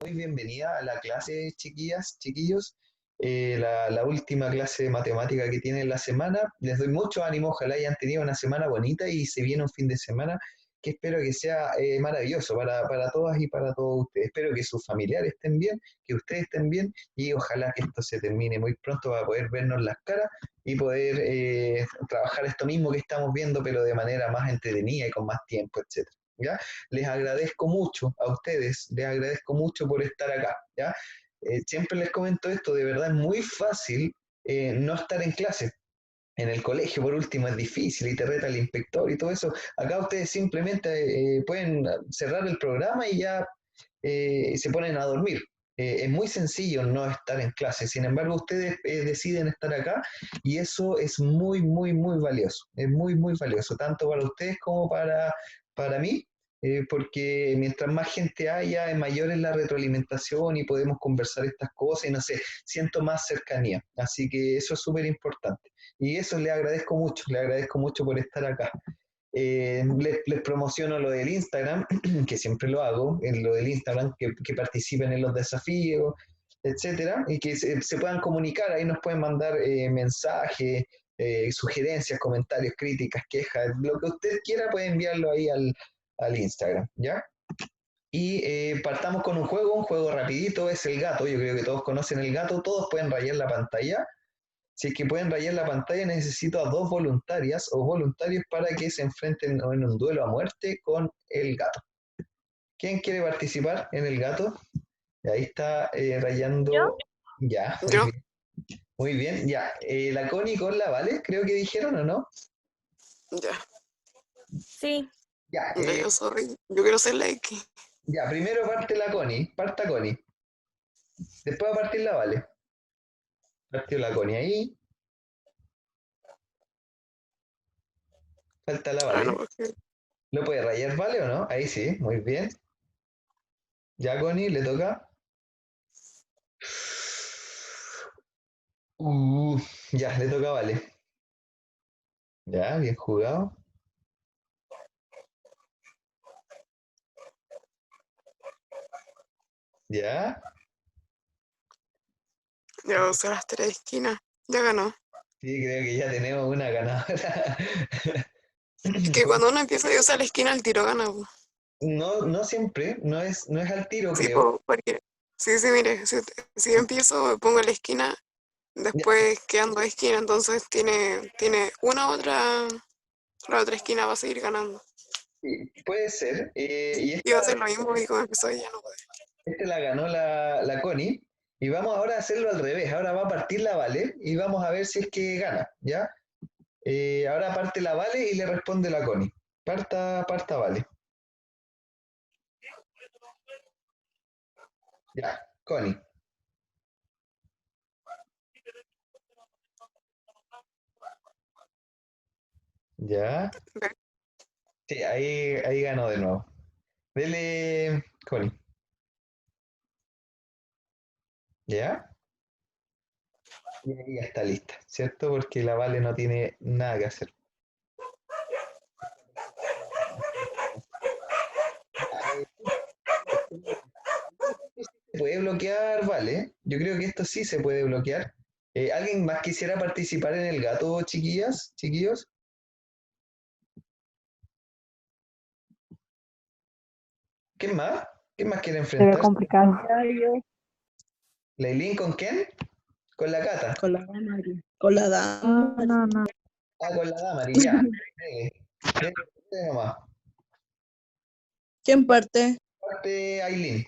Muy bienvenida a la clase, chiquillas, chiquillos. La última clase de matemática que tienen la semana. Les doy mucho ánimo, ojalá hayan tenido una semana bonita y se viene un fin de semana que espero que sea maravilloso para todas y para todos ustedes. Espero que sus familiares estén bien, que ustedes estén bien y ojalá que esto se termine muy pronto para poder vernos las caras y poder trabajar esto mismo que estamos viendo, pero de manera más entretenida y con más tiempo, etcétera. ¿Ya? Les agradezco mucho a ustedes, les agradezco mucho por estar acá, ¿ya? Siempre les comento esto, de verdad es muy fácil no estar en clase. En el colegio, por último, es difícil y te reta el inspector y todo eso. Acá ustedes simplemente pueden cerrar el programa y ya se ponen a dormir. Es muy sencillo no estar en clase, sin embargo, ustedes deciden estar acá y eso es muy, muy, muy valioso. Es muy, muy valioso, tanto para ustedes como para mí, porque mientras más gente haya, mayor es la retroalimentación y podemos conversar estas cosas y no sé, siento más cercanía. Así que eso es súper importante. Y eso le agradezco mucho por estar acá. Les promociono lo del Instagram, que siempre lo hago, en lo del Instagram, que participen en los desafíos, etcétera, y que se puedan comunicar, ahí nos pueden mandar mensajes, sugerencias, comentarios, críticas, quejas, lo que usted quiera puede enviarlo ahí al Instagram, ¿ya? Y partamos con un juego rapidito, es el gato, yo creo que todos conocen el gato, todos pueden rayar la pantalla. Si es que pueden rayar la pantalla, necesito a dos voluntarias o voluntarios para que se enfrenten en un duelo a muerte con el gato. ¿Quién quiere participar en el gato? Ahí está ¿Yo? rayando. Ya, muy Yo, bien. Muy bien, ya. La Connie con la Vale, creo que dijeron o no. ya, Sí, Ya, ya yo soy. Yo quiero ser la X. ya, primero parte la Connie, parta Connie. Después va a partir la Vale. Partió la Connie ahí, falta la Ah, no, Vale. porque. ¿Lo puede rayar Vale o no? Ahí sí, muy bien. Ya Connie, le toca. Uh, ya, le toca a Vale. Ya, bien jugado. Ya, Ya voy a usar las tres esquinas. Ya ganó. sí, creo que ya tenemos una ganadora. Es que cuando uno empieza a usar la esquina, el tiro gana, po. No, no siempre, no es al tiro, Sí, creo. po, porque. Sí, sí, mire, si yo empiezo, pongo la esquina, Ya, después quedan dos esquinas, entonces tiene una otra. La otra esquina va a seguir ganando. sí, puede ser. Y Y va a ser lo mismo y como empezó ella, no puede. esta la ganó la Connie. Y vamos ahora a hacerlo al revés. Ahora va a partir la Vale y vamos a ver si es que gana, ¿ya? Ahora parte la Vale y le responde la Connie. Parta Vale. Ya, Connie. Ya. Ve. Sí, ahí ganó de nuevo. Dele, Connie. ¿Ya? Y ahí ya está lista, ¿cierto? Porque la Vale no tiene nada que hacer. Se puede bloquear, vale. Yo creo que esto sí se puede bloquear. ¿Alguien más quisiera participar en el gato, chiquillas, chiquillos? ¿Quién más? ¿Quién más quiere Se ve enfrentarse? complicado. ¿Leilín con quién? Con la Cata. Con la dama. Con la dama. no, no. Ah, con la Damari, ya. Dele nomás. ¿Quién parte? Parte Ailín.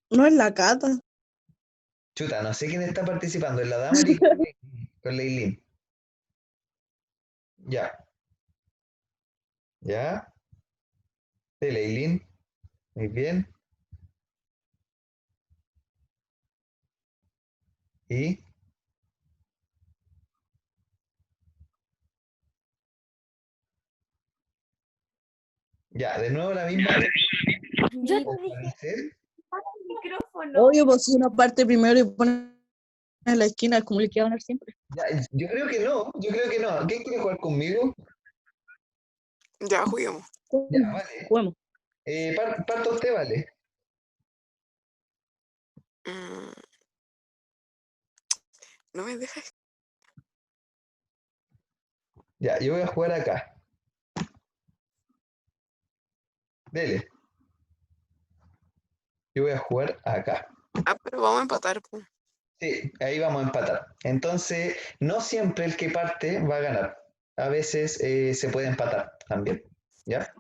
No es la Cata. Chuta, no sé quién está participando. ¿En la Damari con Leilín? Ya, ya. De Leilín. Muy bien. Y ya, de nuevo la misma. Yo ¿O te dije, parecer? "Apaga el micrófono". Obvio, pues si uno parte primero y pone en la esquina, es como le queda ganar siempre. Ya, yo creo que no, yo creo que no. ¿Quién quiere jugar conmigo? Ya juguemos. Ya, vale. Juguemos. Parta usted, vale. Mm, no me dejas. Ya, yo voy a jugar acá. Dele. Yo voy a jugar acá. Ah, pero vamos a empatar, pues. Sí, ahí vamos a empatar. Entonces, no siempre el que parte va a ganar. A veces se puede empatar también. ¿Ya?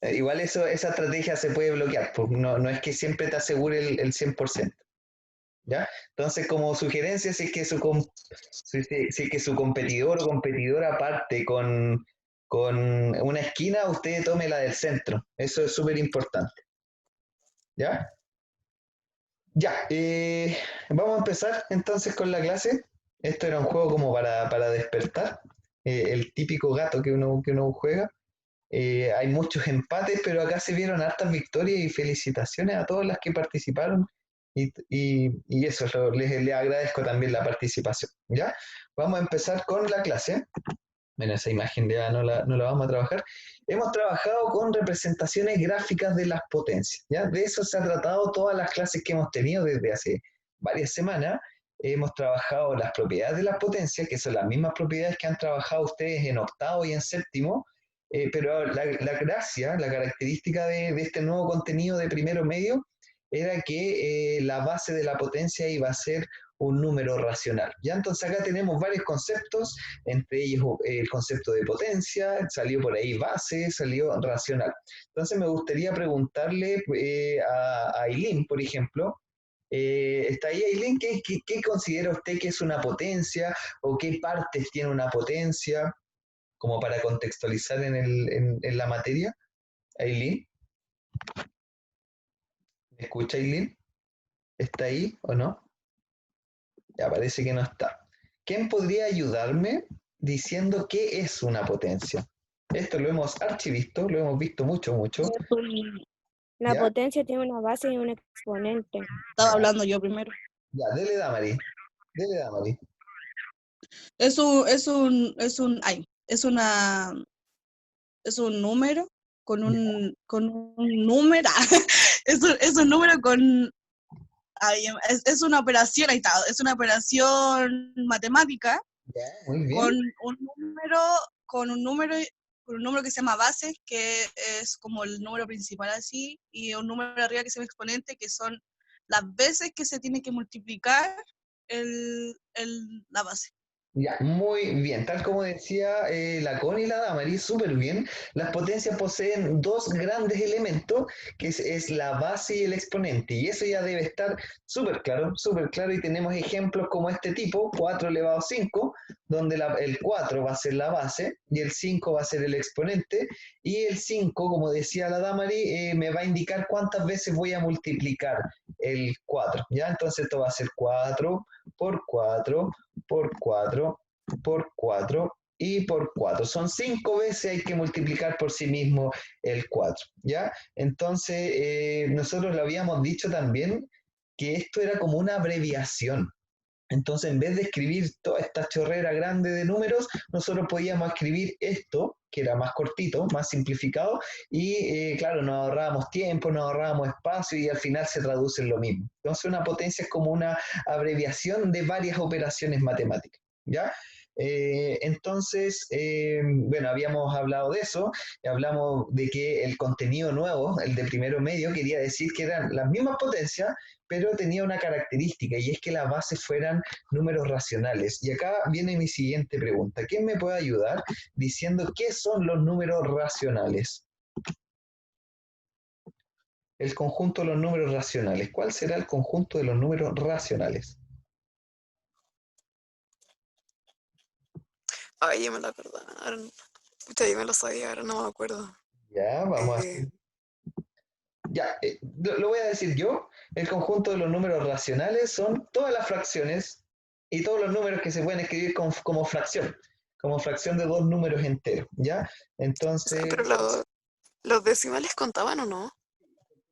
Igual esa estrategia se puede bloquear, pues no es que siempre te asegure el 100%. ¿Ya? Entonces, como sugerencia, si es que su competidor o competidora parte con una esquina, usted tome la del centro. Eso es súper importante. ¿Ya? Ya, vamos a empezar entonces con la clase. Esto era un juego como para despertar, el típico gato que uno juega. Hay muchos empates, pero acá se vieron hartas victorias y felicitaciones a todas las que participaron. Y eso, les agradezco también la participación. ¿Ya? Vamos a empezar con la clase. Bueno, esa imagen ya no la vamos a trabajar. Hemos trabajado con representaciones gráficas de las potencias, ¿ya? De eso se ha tratado todas las clases que hemos tenido desde hace varias semanas. Hemos trabajado las propiedades de las potencias, que son las mismas propiedades que han trabajado ustedes en octavo y en séptimo, pero la gracia, la característica de este nuevo contenido de primero medio era que la base de la potencia iba a ser un número racional. ¿Ya? Entonces acá tenemos varios conceptos, entre ellos el concepto de potencia, salió por ahí base, salió racional. Entonces me gustaría preguntarle a Aileen, por ejemplo, ¿está ahí Aileen? ¿Qué considera usted que es una potencia o qué partes tiene una potencia? Como para contextualizar en la materia. Aileen, ¿me escucha Aileen? ¿Está ahí o no? Ya parece que no está. ¿Quién podría ayudarme diciendo qué es una potencia? Esto lo hemos archivisto, lo hemos visto mucho, mucho. La ¿Ya? potencia tiene una base y un exponente. Estaba Ya, hablando yo primero. ya, dele Damari. Dele Damari. Es un número con un número. Es un número con. Es una operación, ahí está, es una operación matemática Ya, muy con bien. un número, con un número, con un número que se llama base, que es como el número principal así, y un número arriba que se llama exponente, que son las veces que se tiene que multiplicar la base. Ya, muy bien. Tal como decía la Connie y la Damari, súper bien. Las potencias poseen dos grandes elementos, que es la base y el exponente. Y eso ya debe estar súper claro, súper claro. Y tenemos ejemplos como este tipo, 4 elevado a 5, donde el 4 va a ser la base y el 5 va a ser el exponente. Y el 5, como decía la Damari, me va a indicar cuántas veces voy a multiplicar el 4. ¿Ya? Entonces esto va a ser 4 por 4 por 4 por 4 y por 4. Son 5 veces hay que multiplicar por sí mismo el 4, ¿ya? Entonces, nosotros lo habíamos dicho también que esto era como una abreviación. Entonces, en vez de escribir toda esta chorrera grande de números, nosotros podíamos escribir esto, que era más cortito, más simplificado, y claro, nos ahorrábamos tiempo, nos ahorrábamos espacio y al final se traduce en lo mismo. Entonces, una potencia es como una abreviación de varias operaciones matemáticas, ¿ya? Entonces, bueno, habíamos hablado de eso, hablamos de que el contenido nuevo, el de primero medio, quería decir que eran las mismas potencias, pero tenía una característica y es que las bases fueran números racionales. Y acá viene mi siguiente pregunta. ¿Quién me puede ayudar diciendo qué son los números racionales? El conjunto de los números racionales. ¿Cuál será el conjunto de los números racionales? Ay, ya me lo acordaron. Pucha, yo me lo sabía, ahora no me acuerdo. Ya, vamos a... Eh, Ya, lo voy a decir yo. El conjunto de los números racionales son todas las fracciones y todos los números que se pueden escribir como fracción de dos números enteros, ¿ya? o sea, Entonces, pero los decimales contaban o no.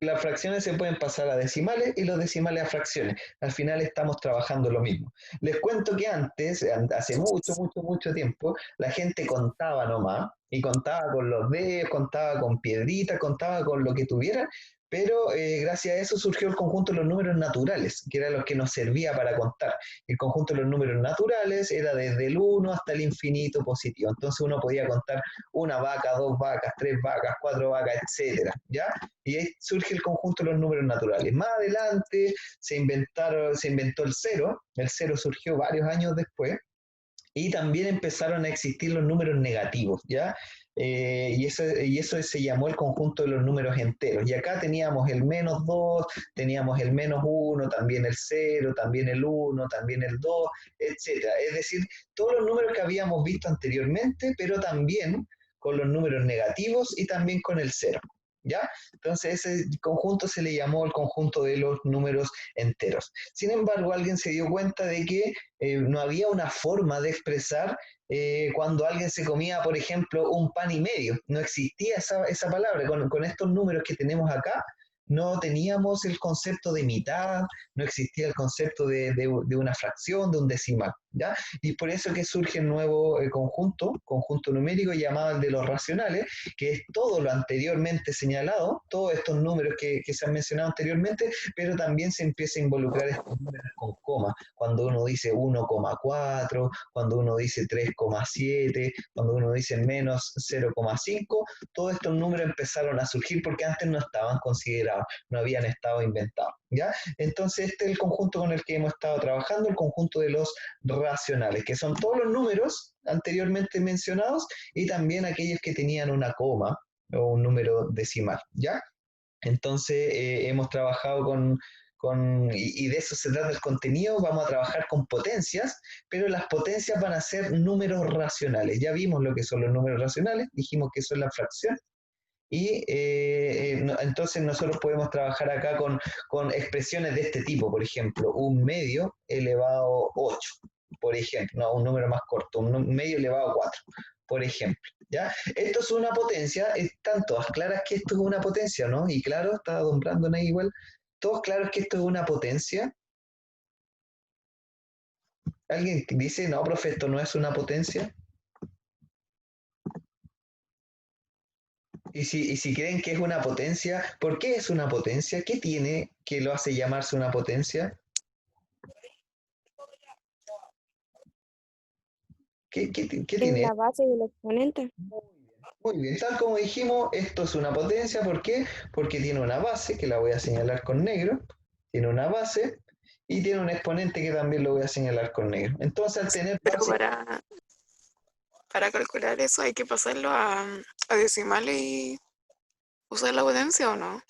Las fracciones se pueden pasar a decimales y los decimales a fracciones. Al final estamos trabajando lo mismo. Les cuento que antes, hace mucho tiempo, la gente contaba nomás, y contaba con los dedos, contaba con piedritas, contaba con lo que tuviera, pero gracias a eso surgió el conjunto de los números naturales, que era lo que nos servía para contar. El conjunto de los números naturales era desde el 1 hasta el infinito positivo. Entonces uno podía contar una vaca, dos vacas, tres vacas, cuatro vacas, etcétera, ¿ya? Y ahí surge el conjunto de los números naturales. Más adelante se inventó el cero surgió varios años después, y también empezaron a existir los números negativos, ¿ya? Y eso se llamó el conjunto de los números enteros. Y acá teníamos el -2, teníamos el -1, también el 0, también el 1, también el 2, etcétera. Es decir, todos los números que habíamos visto anteriormente, pero también con los números negativos y también con el 0. ¿Ya? Entonces ese conjunto se le llamó el conjunto de los números enteros. Sin embargo, alguien se dio cuenta de que no había una forma de expresar cuando alguien se comía, por ejemplo, un pan y medio. No existía esa palabra. Con estos números que tenemos acá, no teníamos el concepto de mitad, no existía el concepto de una fracción, de un decimal, ¿ya? Y por eso que surge el nuevo conjunto numérico llamado el de los racionales, que es todo lo anteriormente señalado, todos estos números que se han mencionado anteriormente, pero también se empieza a involucrar estos números con coma, cuando uno dice 1,4, cuando uno dice 3,7, cuando uno dice menos 0,5, todos estos números empezaron a surgir porque antes no estaban considerados, no habían estado inventados, ¿ya? Entonces este es el conjunto con el que hemos estado trabajando, el conjunto de los racionales, que son todos los números anteriormente mencionados y también aquellos que tenían una coma o un número decimal, ¿ya? Entonces hemos trabajado y de eso se trata el contenido, vamos a trabajar con potencias, pero las potencias van a ser números racionales. Ya vimos lo que son los números racionales, dijimos que son las fracciones, y entonces nosotros podemos trabajar acá con expresiones de este tipo, por ejemplo, un medio elevado 8, por ejemplo, no, un número más corto, un medio elevado 4, por ejemplo. ¿Ya? Esto es una potencia, están todas claras que esto es una potencia, ¿no? Y claro, está don Brandon ahí igual, todos claros que esto es una potencia. ¿Alguien dice, no, profe, esto no es una potencia? Y si creen que es una potencia, ¿por qué es una potencia? ¿Qué tiene que lo hace llamarse una potencia? ¿Qué Es tiene? la base y el exponente. Muy bien, tal como dijimos, esto es una potencia, ¿por qué? Porque tiene una base, que la voy a señalar con negro, tiene una base y tiene un exponente que también lo voy a señalar con negro. Entonces, al tener Pero base, para calcular eso hay que pasarlo a decimales y usar la potencia o no.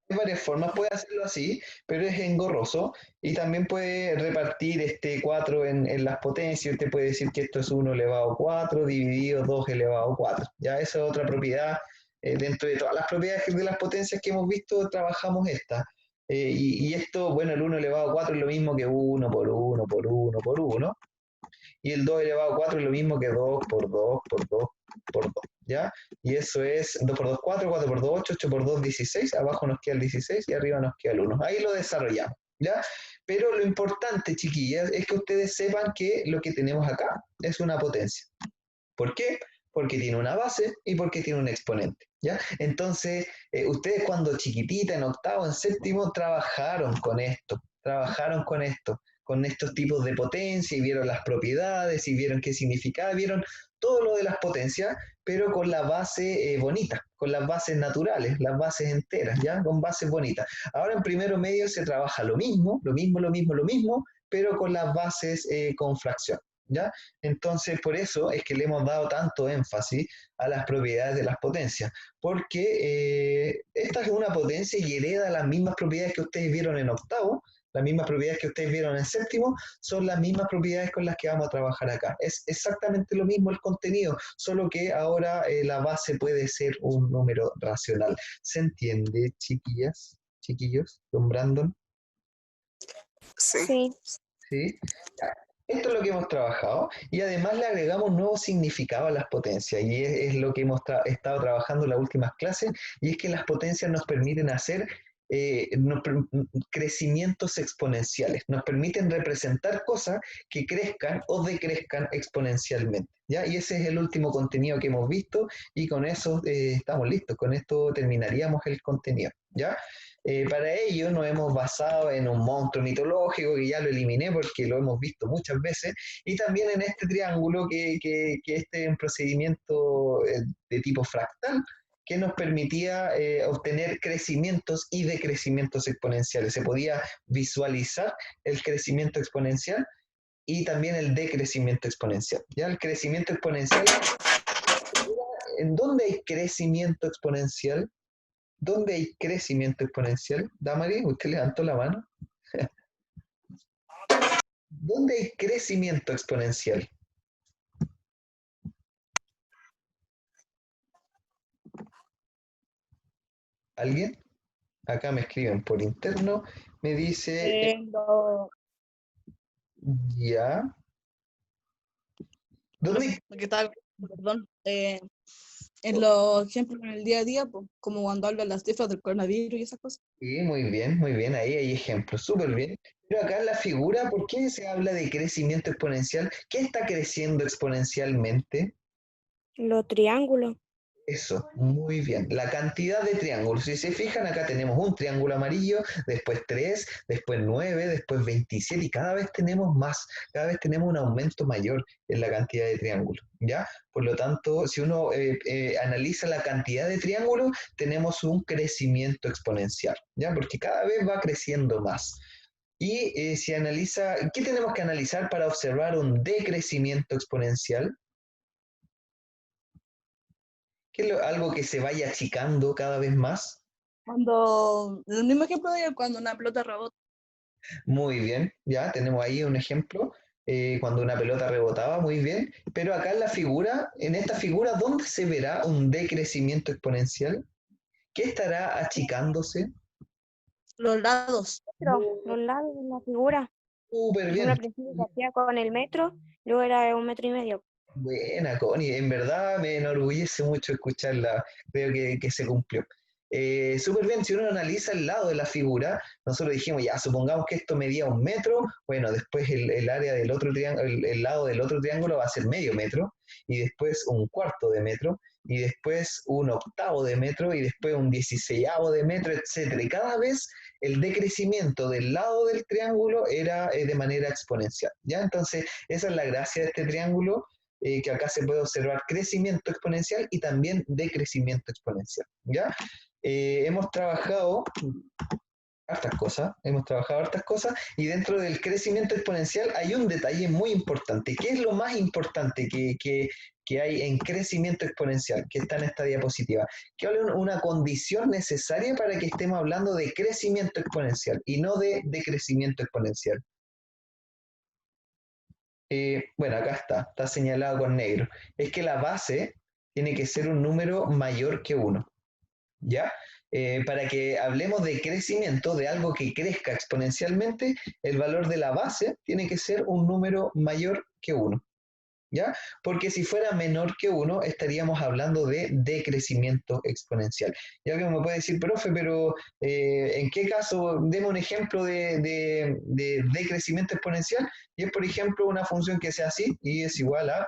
de varias formas puede hacerlo así, pero es engorroso y también puede repartir este 4 en las potencias. Usted puede decir que esto es 1 elevado a 4 dividido 2 elevado a 4. Ya esa es otra propiedad. Dentro de todas las propiedades de las potencias que hemos visto, trabajamos esta. Y esto, bueno, el 1 elevado a 4 es lo mismo que 1 por 1 por 1 por 1. Y el 2 elevado a 4 es lo mismo que 2 por 2 por 2 por 2, ¿ya? Y eso es 2 por 2, 4, 4 por 2, 8, 8 por 2, 16, abajo nos queda el 16 y arriba nos queda el 1. Ahí lo desarrollamos, ¿ya? Pero lo importante, chiquillas, es que ustedes sepan que lo que tenemos acá es una potencia. ¿Por qué? Porque tiene una base y porque tiene un exponente, ¿ya? Entonces, ustedes cuando chiquitita, en octavo, en séptimo, trabajaron con estos tipos de potencia y vieron las propiedades y vieron qué significaba, vieron todo lo de las potencias, pero con la base bonita, con las bases naturales, las bases enteras, ¿ya? Con bases bonitas. Ahora en primero medio se trabaja lo mismo, pero con las bases con fracción, ¿ya? Entonces, por eso es que le hemos dado tanto énfasis a las propiedades de las potencias, porque esta es una potencia y hereda las mismas propiedades que ustedes vieron en octavo, las mismas propiedades que ustedes vieron en séptimo, son las mismas propiedades con las que vamos a trabajar acá. Es exactamente lo mismo el contenido, solo que ahora la base puede ser un número racional. ¿Se entiende, chiquillas, chiquillos, don Brandon? Sí. Sí. ¿Sí? Esto es lo que hemos trabajado y además le agregamos nuevos significados a las potencias y es lo que hemos estado trabajando en las últimas clases y es que las potencias nos permiten hacer crecimientos exponenciales, nos permiten representar cosas que crezcan o decrezcan exponencialmente, ¿ya? Y ese es el último contenido que hemos visto y con eso estamos listos, con esto terminaríamos el contenido, ¿ya? Para ello nos hemos basado en un monstruo mitológico que ya lo eliminé porque lo hemos visto muchas veces y también en este triángulo que este es un procedimiento de tipo fractal que nos permitía obtener crecimientos y decrecimientos exponenciales. Se podía visualizar el crecimiento exponencial y también el decrecimiento exponencial. ¿Ya? El crecimiento exponencial, ¿en dónde hay crecimiento exponencial? ¿Dónde hay crecimiento exponencial? Damari, usted levantó la mano. ¿Dónde hay crecimiento exponencial? ¿Alguien? Acá me escriben por interno. Me dice, Lo- ya. ¿Dónde? ¿Qué tal? Perdón. En los ejemplos en el día a día, pues, como cuando hablan las cifras del coronavirus y esas cosas. Sí, muy bien, ahí hay ejemplos, súper bien. Pero acá en la figura, ¿por qué se habla de crecimiento exponencial? ¿Qué está creciendo exponencialmente? Los triángulos. Eso, muy bien. La cantidad de triángulos. Si se fijan, acá tenemos un triángulo amarillo, después 3, después 9, después 27 y cada vez tenemos más, cada vez tenemos un aumento mayor en la cantidad de triángulos, ¿ya? Por lo tanto, si uno analiza la cantidad de triángulos, tenemos un crecimiento exponencial, ¿ya? Porque cada vez va creciendo más. Y si analiza, ¿qué tenemos que analizar para observar un decrecimiento exponencial? ¿Qué es algo que se vaya achicando cada vez más? Cuando, el mismo ejemplo de cuando una pelota rebota. Muy bien, ya tenemos ahí un ejemplo, cuando una pelota rebotaba, muy bien, pero acá en la figura, en esta figura, ¿dónde se verá un decrecimiento exponencial? ¿Qué estará achicándose? Los lados. Los lados de la figura. Súper Por ejemplo, bien, al principio se hacía con el metro, luego era de 1,5 metros. buena Connie, en verdad me enorgullece mucho escucharla, creo que se cumplió. Súper bien, si uno analiza el lado de la figura, nosotros dijimos, ya, supongamos que esto medía 1 metro, bueno, después el área del otro triángulo, el lado del otro triángulo va a ser medio metro, y después un cuarto de metro, y después un octavo de metro, y después un 16avo de metro, etcétera. Y cada vez el decrecimiento del lado del triángulo era de manera exponencial, ¿ya? Entonces, esa es la gracia de este triángulo, que acá se puede observar crecimiento exponencial y también decrecimiento exponencial, ¿ya? Hemos trabajado hartas cosas y dentro del crecimiento exponencial hay un detalle muy importante. ¿Qué es lo más importante que hay en crecimiento exponencial, que está en esta diapositiva? Que hay una condición necesaria para que estemos hablando de crecimiento exponencial y no de decrecimiento exponencial. Bueno, acá está señalado con negro. Es que la base tiene que ser un número mayor que 1, ¿ya? Para que hablemos de crecimiento, de algo que crezca exponencialmente, el valor de la base tiene que ser un número mayor que 1, ¿ya? Porque si fuera menor que 1, estaríamos hablando de decrecimiento exponencial. Ya que me puede decir, profe, pero ¿en qué caso? Deme un ejemplo de decrecimiento exponencial, y es, por ejemplo, una función que sea así, y es igual a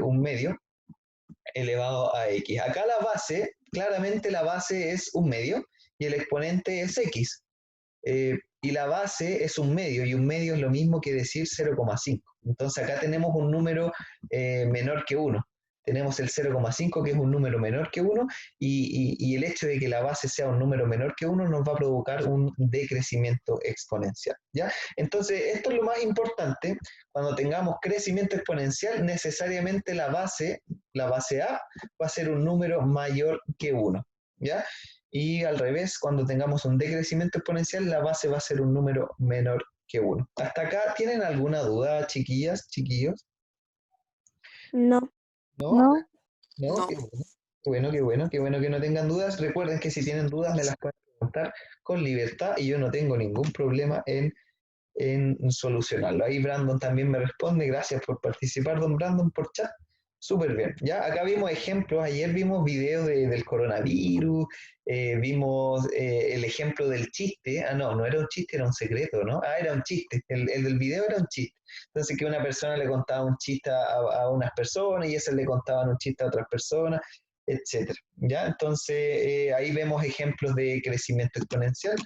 un medio elevado a x. Acá la base, claramente la base es un medio, y el exponente es x. Y la base es un medio, y un medio es lo mismo que decir 0,5. Entonces acá tenemos un número menor que 1. Tenemos el 0,5 que es un número menor que 1 y el hecho de que la base sea un número menor que 1 nos va a provocar un decrecimiento exponencial, ¿ya? Entonces esto es lo más importante. Cuando tengamos crecimiento exponencial, necesariamente la base A va a ser un número mayor que 1, ¿ya? Y al revés, cuando tengamos un decrecimiento exponencial, la base va a ser un número menor que 1. ¿Hasta acá tienen alguna duda, chiquillas, chiquillos? No. ¿No? No. ¿No? No. Qué bueno. Qué bueno, qué bueno, qué bueno que no tengan dudas. Recuerden que si tienen dudas me las pueden preguntar con libertad y yo no tengo ningún problema en en solucionarlo. Ahí Brandon también me responde, gracias por participar, don Brandon, por chat. Súper bien. Ya acá vimos ejemplos, ayer vimos videos del coronavirus, vimos el ejemplo del chiste. Ah, no, no era un chiste, era un secreto, ¿no? Ah, era un chiste. El del video era un chiste. Entonces que una persona le contaba un chiste a unas personas y esas le contaban un chiste a otras personas, etcétera. ¿Ya? Entonces ahí vemos ejemplos de crecimiento exponencial.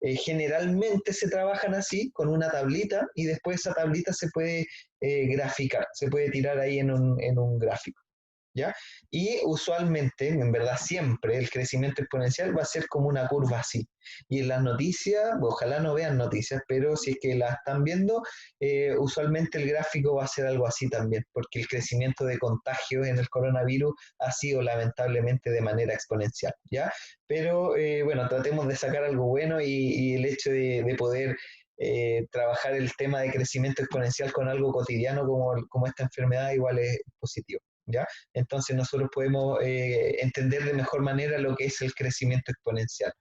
Generalmente se trabajan así, con una tablita, y después esa tablita se puede graficar, se puede tirar ahí en un gráfico. ¿Ya? Y usualmente, en verdad siempre, el crecimiento exponencial va a ser como una curva así. Y en las noticias, ojalá no vean noticias, pero si es que las están viendo, usualmente el gráfico va a ser algo así también, porque el crecimiento de contagios en el coronavirus ha sido lamentablemente de manera exponencial, ¿ya? Pero bueno, tratemos de sacar algo bueno y el hecho de poder trabajar el tema de crecimiento exponencial con algo cotidiano como esta enfermedad igual es positivo, ¿ya? Entonces nosotros podemos entender de mejor manera lo que es el crecimiento exponencial.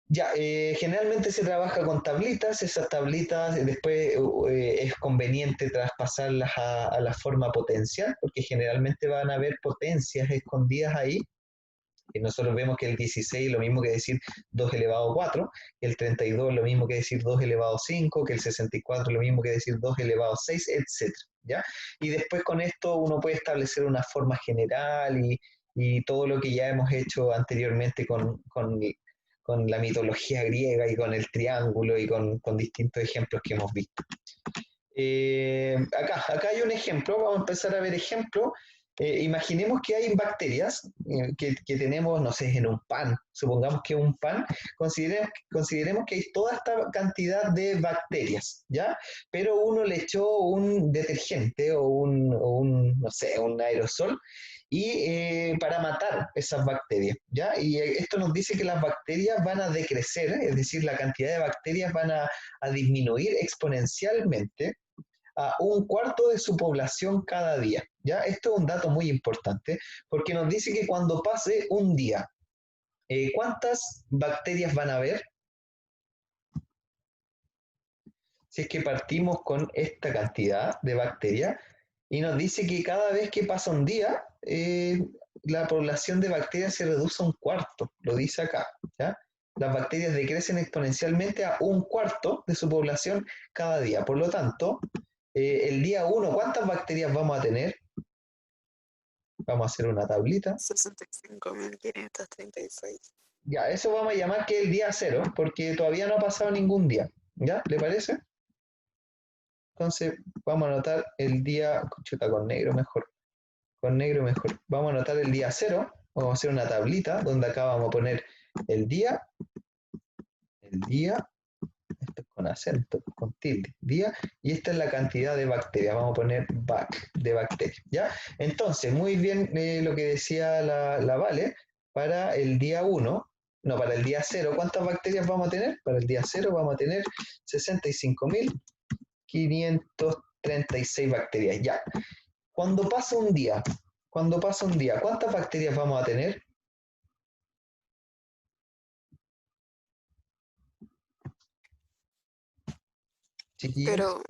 Ya, generalmente se trabaja con tablitas, esas tablitas después es conveniente traspasarlas a la forma potencial, porque generalmente van a haber potencias escondidas ahí. Y nosotros vemos que el 16 es lo mismo que decir 2 elevado a 4, que el 32 es lo mismo que decir 2 elevado a 5, que el 64 es lo mismo que decir 2 elevado a 6, etc. ¿Ya? Y después con esto uno puede establecer una forma general y todo lo que ya hemos hecho anteriormente con la mitología griega y con el triángulo y con distintos ejemplos que hemos visto. Acá hay un ejemplo, vamos a empezar a ver ejemplos. Imaginemos que hay bacterias que tenemos, no sé, en un pan, supongamos que un pan, consideremos que hay toda esta cantidad de bacterias, ¿ya? Pero uno le echó un detergente no sé, un aerosol y para matar esas bacterias, ¿ya? Y esto nos dice que las bacterias van a decrecer, es decir, la cantidad de bacterias van a disminuir exponencialmente a un cuarto de su población cada día. ¿Ya? Esto es un dato muy importante porque nos dice que cuando pase un día, ¿cuántas bacterias van a haber? Si es que partimos con esta cantidad de bacterias y nos dice que cada vez que pasa un día, la población de bacterias se reduce a un cuarto, lo dice acá. ¿Ya? Las bacterias decrecen exponencialmente a un cuarto de su población cada día. Por lo tanto, el día 1, ¿cuántas bacterias vamos a tener? Vamos a hacer una tablita. 65.536. Ya, eso vamos a llamar que el día 0, porque todavía no ha pasado ningún día. ¿Ya? ¿Le parece? Entonces, vamos a anotar el día, chuta, con negro mejor. Con negro mejor. Vamos a anotar el día 0. Vamos a hacer una tablita donde acá vamos a poner el día, esto es con acento, con tilde, día, y esta es la cantidad de bacterias, vamos a poner de bacterias, ¿ya? Entonces, muy bien lo que decía la Vale, para el día 1, no, para el día 0, ¿cuántas bacterias vamos a tener? Para el día 0 vamos a tener 65.536 bacterias, ya. Cuando pasa un día, ¿cuántas bacterias vamos a tener? Chiquillos. Pero,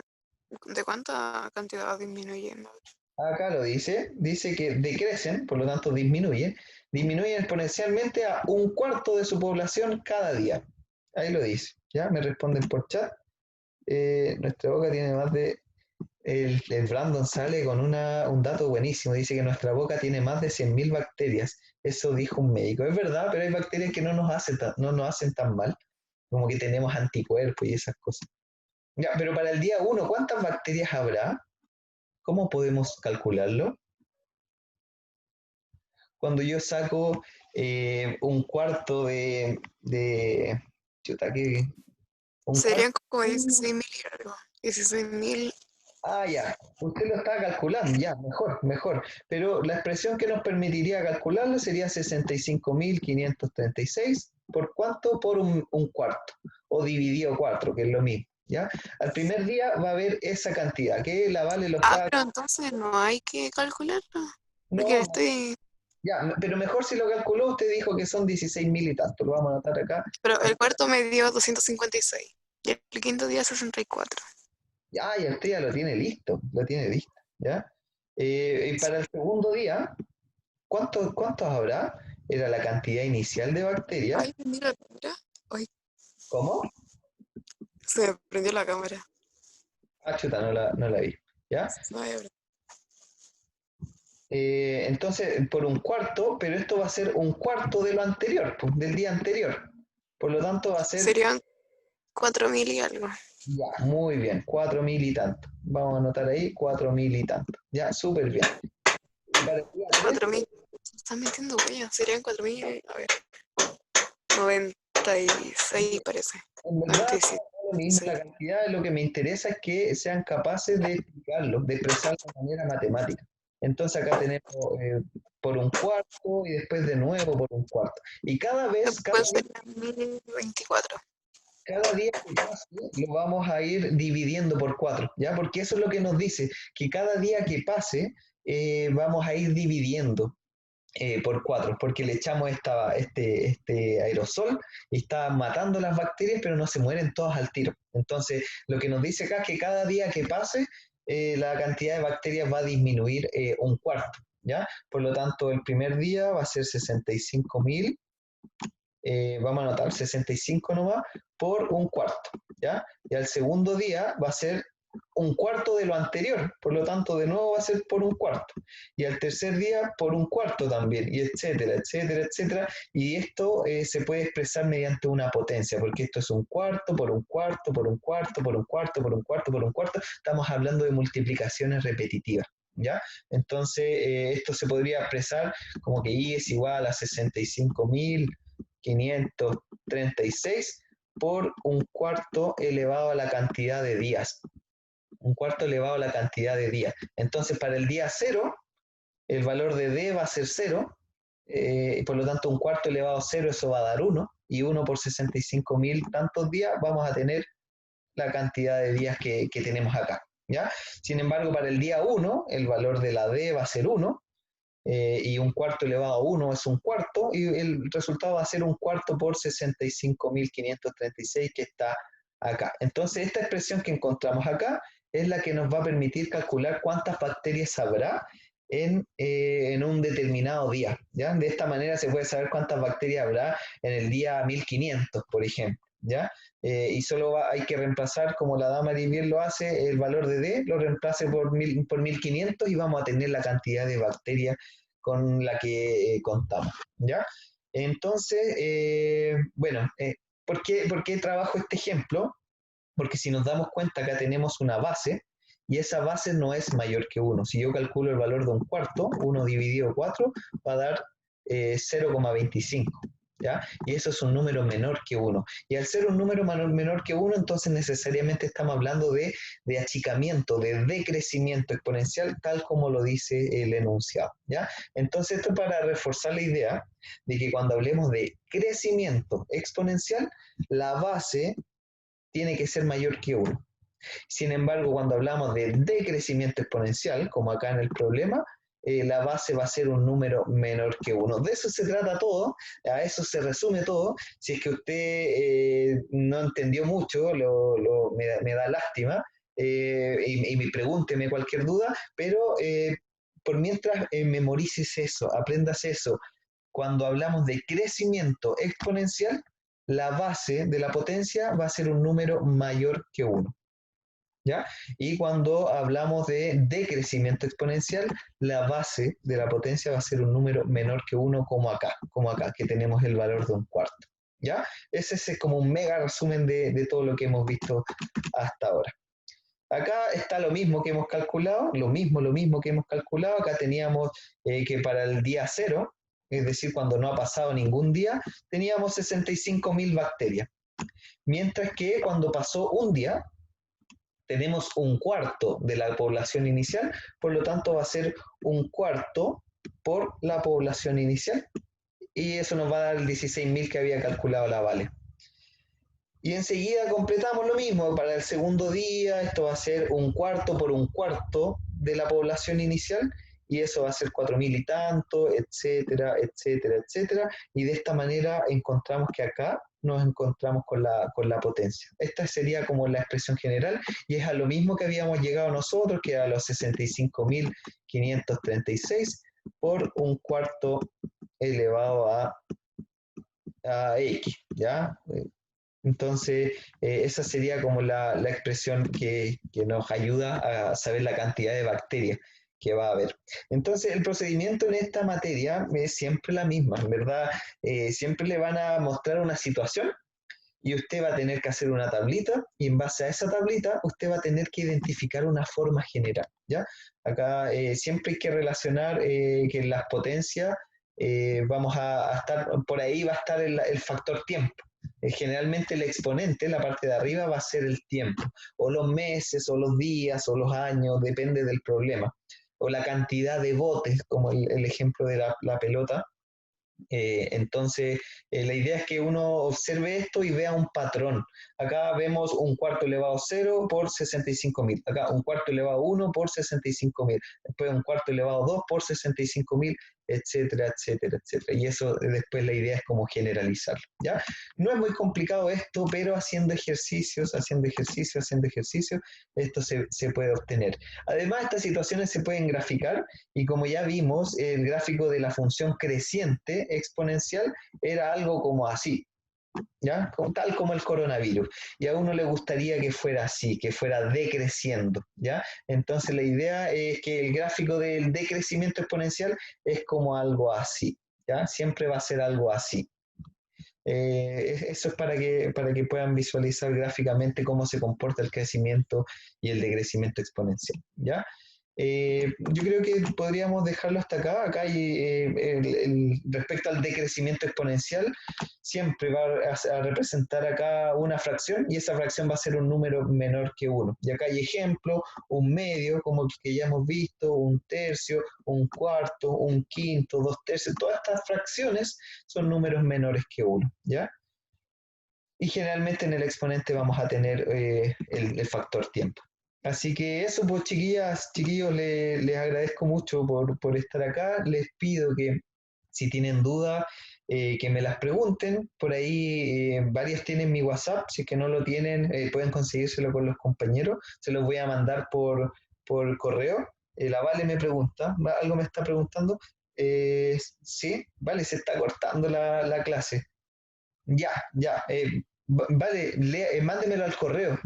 ¿de cuánta cantidad va disminuyendo? Acá lo dice que decrecen, por lo tanto disminuyen exponencialmente a un cuarto de su población cada día. Ahí lo dice, ¿ya? Me responden por chat. Nuestra boca tiene más de... El Brandon sale con un dato buenísimo, dice que nuestra boca tiene más de 100.000 bacterias. Eso dijo un médico. Es verdad, pero hay bacterias que no nos hacen tan mal, como que tenemos anticuerpos y esas cosas. Ya, pero para el día 1, ¿cuántas bacterias habrá? ¿Cómo podemos calcularlo? Cuando yo saco un cuarto chuta, un Serían cuarto, como 16.000 y algo. 16.000. ya, usted lo está calculando, ya, mejor, pero la expresión que nos permitiría calcularlo sería 65.536, ¿por cuánto? Por un cuarto, o dividido 4, que es lo mismo, ¿ya? Al primer día va a haber esa cantidad, que la Vale lo está... Pero entonces no hay que calcularlo. Porque No, estoy. ya, pero mejor si lo calculó, usted dijo que son 16.000 y tanto, lo vamos a anotar acá. Pero el cuarto me dio 256. Y el quinto día 64. Ya, y usted ya lo tiene listo, ¿ya? Y para el segundo día, ¿cuántos habrá? Era la cantidad inicial de bacterias. Ay, mira, mira. Ay, ¿Cómo? se me prendió la cámara. Ah, chuta, no la vi, ¿ya? Ay, ahora. Entonces, por un cuarto, pero esto va a ser un cuarto de lo anterior, pues, del día anterior. Por lo tanto, va a ser, Serían 4000 y algo. ya, muy bien, 4.000 y tanto. Vamos a anotar ahí, 4.000 y tanto. Ya, súper bien. Y para el día 3, 4000. Se están metiendo huellas. Serían 4000. A ver. 96 parece. en verdad, 97. lo mismo, la cantidad, lo que me interesa es que sean capaces de explicarlo, de expresarlo de manera matemática. Entonces acá tenemos por un cuarto y después de nuevo por un cuarto. Y Después serían 1024. cada día que pase lo vamos a ir dividiendo por 4, ¿ya? Porque eso es lo que nos dice, que cada día que pase vamos a ir dividiendo por 4, porque le echamos este aerosol y está matando las bacterias, pero no se mueren todas al tiro. Entonces, lo que nos dice acá es que cada día que pase, la cantidad de bacterias va a disminuir un cuarto, ¿ya? Por lo tanto, el primer día va a ser 65.000, vamos a anotar 65 nomás, por un cuarto, ¿ya? Y al segundo día va a ser un cuarto de lo anterior, por lo tanto de nuevo va a ser por un cuarto, y al tercer día por un cuarto también, y etcétera, etcétera, etcétera, y esto se puede expresar mediante una potencia, porque esto es un cuarto, por un cuarto, por un cuarto, por un cuarto, por un cuarto, por un cuarto, estamos hablando de multiplicaciones repetitivas, ¿ya? Entonces esto se podría expresar como que Y es igual a 65.536 por un cuarto elevado a la cantidad de días. Un cuarto elevado a la cantidad de días. Entonces, para el día 0, el valor de D va a ser 0, y por lo tanto, un cuarto elevado a 0, eso va a dar 1, y 1 por 65.000 tantos días, vamos a tener la cantidad de días que tenemos acá, ¿ya? Sin embargo, para el día 1, el valor de la D va a ser 1, y un cuarto elevado a 1 es un cuarto, y el resultado va a ser un cuarto por 65.536 que está acá. Entonces, esta expresión que encontramos acá es la que nos va a permitir calcular cuántas bacterias habrá en un determinado día, ¿ya? De esta manera se puede saber cuántas bacterias habrá en el día 1500, por ejemplo, ¿ya? Y solo hay que reemplazar, como la dama bien lo hace, el valor de D, lo reemplace por 1500 y vamos a tener la cantidad de bacterias con la que contamos, ¿ya? Entonces, bueno, por qué trabajo este ejemplo? Porque si nos damos cuenta, acá tenemos una base, y esa base no es mayor que 1. Si yo calculo el valor de un cuarto, 1 dividido 4 va a dar 0,25. ¿Ya? Y eso es un número menor que 1. Y al ser un número menor que 1, entonces necesariamente estamos hablando de achicamiento, de decrecimiento exponencial, tal como lo dice el enunciado, ¿ya? Entonces esto es para reforzar la idea de que cuando hablemos de crecimiento exponencial, la base tiene que ser mayor que 1. Sin embargo, cuando hablamos de decrecimiento exponencial, como acá en el problema, la base va a ser un número menor que 1. De eso se trata todo, a eso se resume todo. Si es que usted no entendió mucho, me da lástima, y pregúnteme cualquier duda, pero por mientras memorices eso, aprendas eso. Cuando hablamos de crecimiento exponencial, la base de la potencia va a ser un número mayor que 1. ¿Ya? Y cuando hablamos de decrecimiento exponencial, la base de la potencia va a ser un número menor que 1, como acá, que tenemos el valor de un cuarto. ¿Ya? Ese es como un mega resumen de todo lo que hemos visto hasta ahora. Acá está lo mismo que hemos calculado, lo mismo que hemos calculado. Acá teníamos que para el día 0, es decir, cuando no ha pasado ningún día, teníamos 65.000 bacterias. Mientras que cuando pasó un día, tenemos un cuarto de la población inicial, por lo tanto va a ser un cuarto por la población inicial, y eso nos va a dar el 16.000 que había calculado la Vale. Y enseguida completamos lo mismo, para el segundo día esto va a ser un cuarto por un cuarto de la población inicial, y eso va a ser 4000 y tanto, etcétera, etcétera, etcétera, y de esta manera encontramos que acá nos encontramos con la potencia. Esta sería como la expresión general, y es a lo mismo que habíamos llegado nosotros, que a los 65.536 por un cuarto elevado a X, ¿ya? Entonces, esa sería como la expresión que nos ayuda a saber la cantidad de bacterias que va a haber. Entonces, el procedimiento en esta materia es siempre la misma, en verdad, siempre le van a mostrar una situación y usted va a tener que hacer una tablita y en base a esa tablita usted va a tener que identificar una forma general, ¿ya? Acá siempre hay que relacionar que en las potencias vamos a estar, por ahí va a estar el factor tiempo. Generalmente el exponente, la parte de arriba, va a ser el tiempo, o los meses, o los días, o los años, depende del problema, o la cantidad de botes, como el ejemplo de la pelota. Entonces, la idea es que uno observe esto y vea un patrón. Acá vemos un cuarto elevado a 0 por 65.000. Acá un cuarto elevado a 1 por 65.000. Después un cuarto elevado a 2 por 65.000, etcétera, etcétera, etcétera. Y eso después la idea es como generalizarlo, ¿ya? No es muy complicado esto, pero haciendo ejercicios, esto se puede obtener. Además, estas situaciones se pueden graficar y como ya vimos, el gráfico de la función creciente exponencial era algo como así, ¿ya? Tal como el coronavirus. Y a uno le gustaría que fuera así, que fuera decreciendo, ¿ya? Entonces la idea es que el gráfico del decrecimiento exponencial es como algo así, ¿ya? Siempre va a ser algo así. Eso es para que puedan visualizar gráficamente cómo se comporta el crecimiento y el decrecimiento exponencial, ¿ya? Yo creo que podríamos dejarlo hasta acá. Acá hay, respecto al decrecimiento exponencial, siempre va a representar acá una fracción y esa fracción va a ser un número menor que 1. Y acá hay ejemplo, un medio, como el que ya hemos visto, un tercio, un cuarto, un quinto, 2/3. Todas estas fracciones son números menores que 1, ¿ya? Y generalmente en el exponente vamos a tener el factor tiempo. Así que eso, pues chiquillas, chiquillos, les agradezco mucho por estar acá. Les pido que si tienen dudas, que me las pregunten. Por ahí varias tienen mi WhatsApp, si es que no lo tienen, pueden conseguírselo con los compañeros. Se los voy a mandar por correo. La Vale me pregunta, ¿algo me está preguntando? Sí, vale, se está cortando la clase. Ya, ya. Vale, mándemelo al correo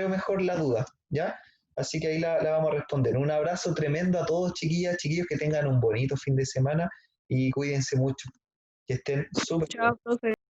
mejor la duda, ¿ya? Así que ahí la vamos a responder. Un abrazo tremendo a todos, chiquillas, chiquillos, que tengan un bonito fin de semana y cuídense mucho, que estén súper bien. Chao, profe.